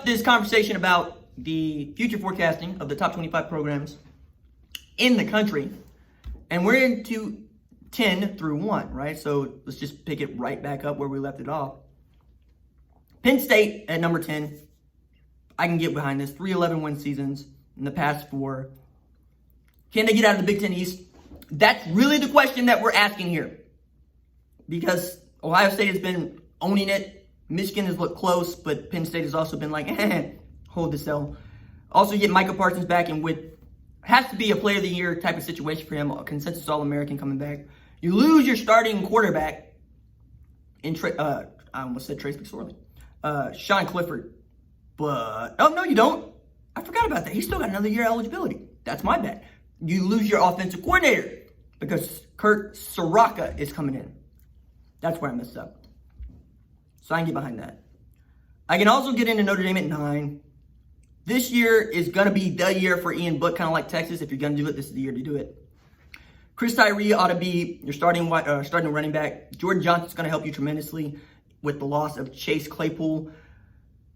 this conversation about the future forecasting of the top 25 programs in the country. And we're into 10 through 1, right? So let's just pick it right back up where we left it off. Penn State at number 10. I can get behind this. 3 11-win seasons in the past 4. Can they get out of the Big Ten East? That's really the question that we're asking here. Because Ohio State has been owning it. Michigan has looked close, but Penn State has also been like, hold this L. Also, you get Micah Parsons back, and has to be a player of the year type of situation for him. A consensus All-American coming back. You lose your starting quarterback in I almost said Trace McSorley. Sean Clifford. But, oh, no, you don't. I forgot about that. He's still got another year eligibility. That's my bad. You lose your offensive coordinator because Kurt Soraka is coming in. That's where I messed up. So I can get behind that. I can also get into Notre Dame at 9. This year is going to be the year for Ian Book, kind of like Texas. If you're going to do it, this is the year to do it. Chris Tyree ought to be your starting running back. Jordan Johnson's going to help you tremendously with the loss of Chase Claypool.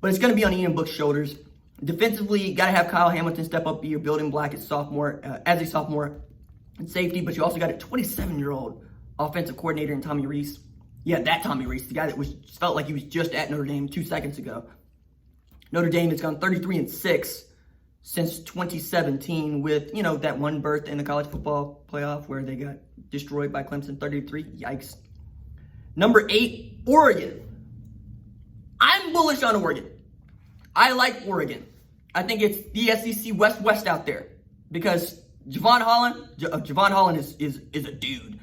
But it's going to be on Ian Book's shoulders. Defensively, you got to have Kyle Hamilton step up, be your building block as a sophomore in safety. But you also got a 27-year-old offensive coordinator in Tommy Rees. Yeah, that Tommy Rees, the guy that felt like he was just at Notre Dame 2 seconds ago. Notre Dame has gone 33-6 since 2017 with, that one berth in the college football playoff where they got destroyed by Clemson 33. Yikes. Number 8, Oregon. I'm bullish on Oregon. I like Oregon. I think it's the SEC West out there because Javon Holland is a dude.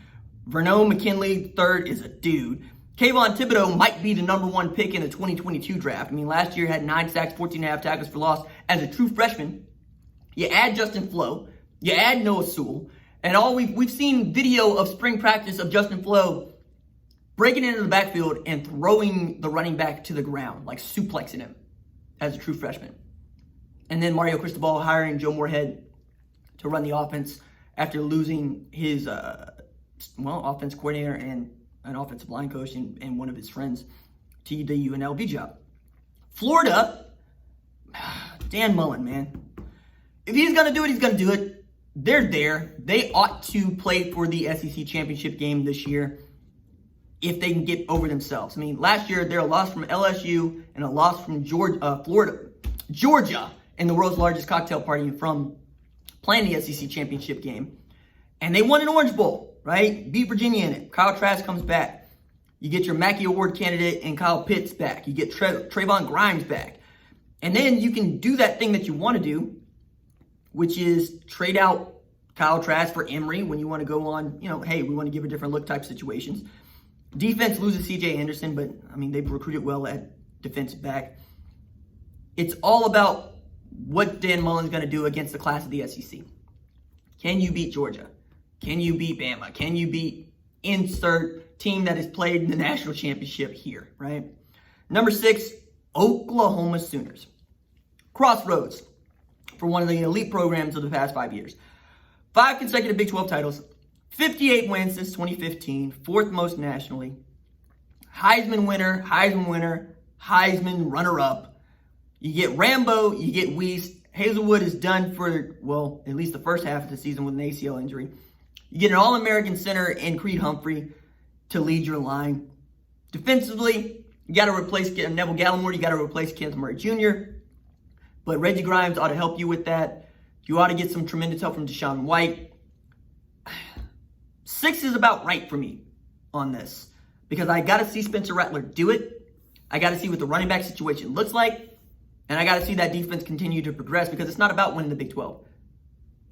Vernon McKinley III is a dude. Kayvon Thibodeau might be the number 1 pick in the 2022 draft. I mean, last year had 9 sacks, 14.5 tackles for loss as a true freshman. You add Justin Flo, you add Noah Sewell, and we've seen video of spring practice of Justin Flo breaking into the backfield and throwing the running back to the ground, like suplexing him as a true freshman. And then Mario Cristobal hiring Joe Moorhead to run the offense after losing his offense coordinator and an offensive line coach and one of his friends to the UNLV job. Florida, Dan Mullen, man. If he's going to do it, he's going to do it. They're there. They ought to play for the SEC championship game this year if they can get over themselves. I mean, last year, they're a loss from LSU and a loss from Georgia in the world's largest cocktail party from playing the SEC championship game. And they won an Orange Bowl, right? Beat Virginia in it. Kyle Trask comes back. You get your Mackey Award candidate and Kyle Pitts back. You get Trayvon Grimes back. And then you can do that thing that you want to do, which is trade out Kyle Trask for Emory when you want to go on, hey, we want to give a different look type situations. Defense loses C.J. Anderson, but, they've recruited well at defensive back. It's all about what Dan Mullen's going to do against the class of the SEC. Can you beat Georgia? Can you beat Bama? Can you beat insert team that has played in the national championship here, right? Number 6, Oklahoma Sooners. Crossroads for one of the elite programs of the past 5 years. 5 consecutive Big 12 titles. 58 wins since 2015. 4th most nationally. Heisman winner, Heisman runner-up. You get Rambo, you get Weiss. Hazelwood is done for, at least the first half of the season with an ACL injury. You get an All-American center in Creed Humphrey to lead your line. Defensively, you got to replace Neville Gallimore. You got to replace Kenneth Murray Jr. But Reggie Grimes ought to help you with that. You ought to get some tremendous help from Deshaun White. 6 is about right for me on this because I got to see Spencer Rattler do it. I got to see what the running back situation looks like. And I got to see that defense continue to progress because it's not about winning the Big 12.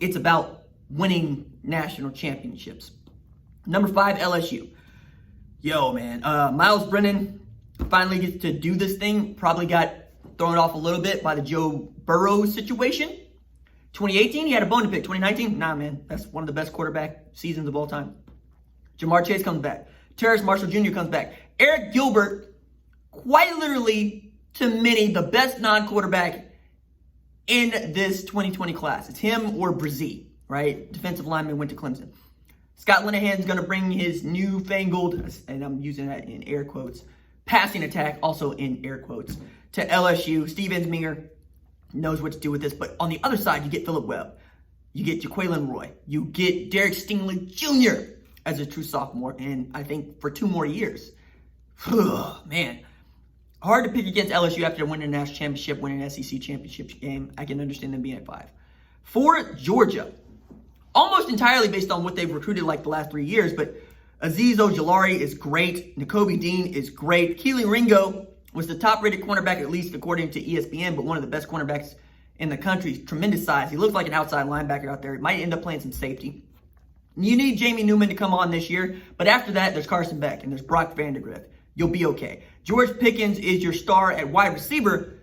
It's about winning national championships. Number 5, LSU. Yo, man. Miles Brennan finally gets to do this thing. Probably got thrown off a little bit by the Joe Burrow situation. 2018, he had a bone to pick. 2019, nah, man. That's one of the best quarterback seasons of all time. Jamar Chase comes back. Terrace Marshall Jr. comes back. Eric Gilbert, quite literally, to many, the best non-quarterback in this 2020 class. It's him or Brzee, right? Defensive lineman went to Clemson. Scott Linehan's going to bring his newfangled, and I'm using that in air quotes, passing attack, also in air quotes, to LSU. Steve Ensminger knows what to do with this. But on the other side, you get Phillip Webb. You get Jaquelin Roy. You get Derek Stingley Jr. as a true sophomore. And I think for 2 more years. Man. Hard to pick against LSU after winning a national championship, winning an SEC championship game. I can understand them being at 5. For Georgia, almost entirely based on what they've recruited like the last 3 years, but Azeez Ojulari is great. Nakobe Dean is great. Keely Ringo was the top-rated cornerback, at least according to ESPN, but one of the best cornerbacks in the country. Tremendous size. He looks like an outside linebacker out there. He might end up playing some safety. You need Jamie Newman to come on this year, but after that, there's Carson Beck and there's Brock Vandegrift. You'll be okay. George Pickens is your star at wide receiver,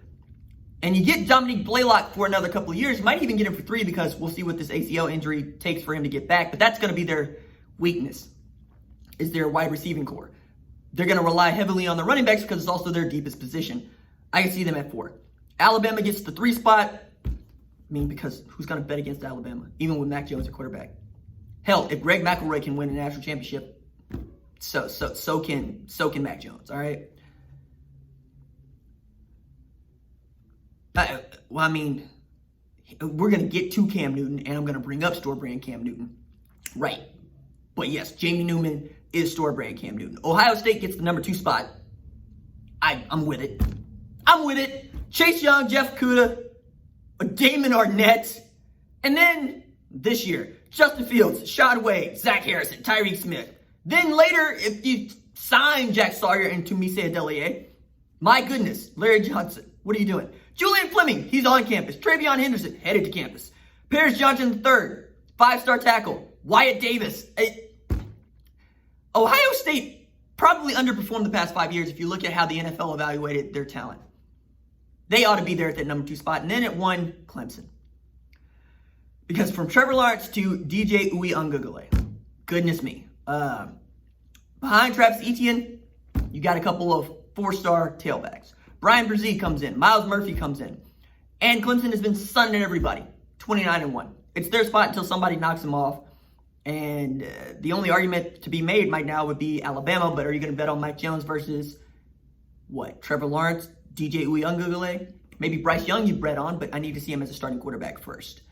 and you get Dominique Blaylock for another couple of years. You might even get him for 3 because we'll see what this ACL injury takes for him to get back, but that's going to be their weakness, is their wide receiving core. They're going to rely heavily on the running backs because it's also their deepest position. I can see them at 4. Alabama gets the 3 spot. I mean, because who's going to bet against Alabama, even with Mac Jones at quarterback? Hell, if Greg McElroy can win a national championship, so can Mac Jones, all right? Well, I mean, we're going to get to Cam Newton, and I'm going to bring up store brand Cam Newton. Right. But yes, Jamie Newman is store brand Cam Newton. Ohio State gets the number 2 spot. I'm with it. I'm with it. Chase Young, Jeff Kuda, Damon Arnett. And then this year, Justin Fields, Sean Wade, Zach Harrison, Tyreek Smith. Then later, if you sign Jack Sawyer and Tumise Adeleye, my goodness, Larry Johnson, what are you doing? Julian Fleming, he's on campus. Travion Henderson, headed to campus. Paris Johnson III, 5-star tackle. Wyatt Davis. Ohio State probably underperformed the past 5 years if you look at how the NFL evaluated their talent. They ought to be there at that number 2 spot. And then at 1, Clemson. Because from Trevor Lawrence to DJ Uiagalelei, goodness me. Behind Travis Etienne, you got a couple of 4-star tailbacks. Brian Brzee comes in. Miles Murphy comes in. And Clemson has been sunning everybody. 29-1. It's their spot until somebody knocks them off. And the only argument to be made right now would be Alabama, but are you going to bet on Mike Jones versus, what, Trevor Lawrence, DJ Uiagalelei? Maybe Bryce Young you bet on, but I need to see him as a starting quarterback first.